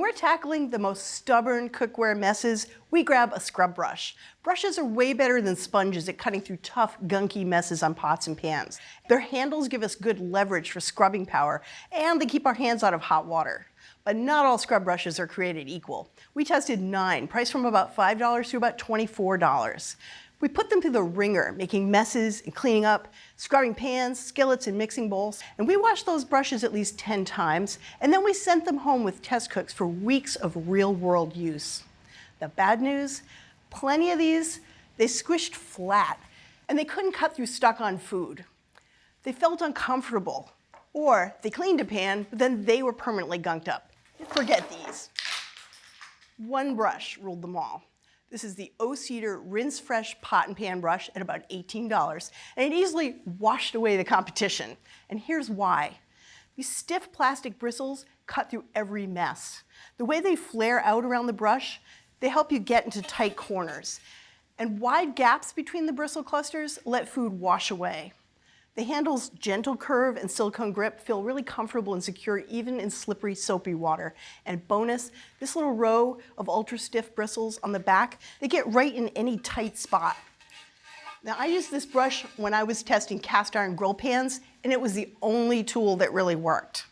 we're tackling the most stubborn cookware messes, we grab a scrub brush. Brushes are way better than sponges at cutting through tough, gunky messes on pots and pans. Their handles give us good leverage for scrubbing power, and they keep our hands out of hot water. But not all scrub brushes are created equal. We tested 9, priced from about $5 to about $24. We put them through the ringer, making messes and cleaning up, scrubbing pans, skillets, and mixing bowls. And we washed those brushes at least 10 times, and then we sent them home with test cooks for weeks of real-world use. The bad news, plenty of these, they squished flat, and they couldn't cut through stuck-on food. They felt uncomfortable, or they cleaned a pan, but then they were permanently gunked up. Forget these. One brush ruled them all. This is the O-Cedar Rinse Fresh Pot and Pan Brush at about $18, and it easily washed away the competition. And here's why. These stiff plastic bristles cut through every mess. The way they flare out around the brush, they help you get into tight corners. And wide gaps between the bristle clusters let food wash away. The handle's gentle curve and silicone grip feel really comfortable and secure even in slippery, soapy water. And bonus, this little row of ultra stiff bristles on the back, they get right in any tight spot. Now, I used this brush when I was testing cast iron grill pans, and it was the only tool that really worked.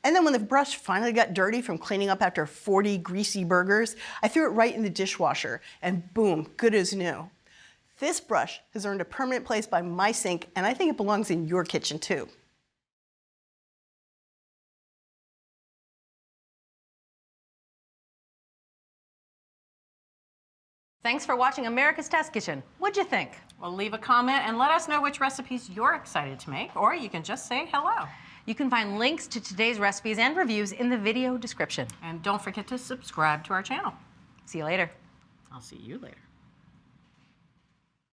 And then when the brush finally got dirty from cleaning up after 40 greasy burgers, I threw it right in the dishwasher, and boom, good as new. This brush has earned a permanent place by my sink, and I think it belongs in your kitchen too. Thanks for watching America's Test Kitchen. What'd you think? Well, leave a comment and let us know which recipes you're excited to make, or you can just say hello. You can find links to today's recipes and reviews in the video description. And don't forget to subscribe to our channel. See you later. I'll see you later.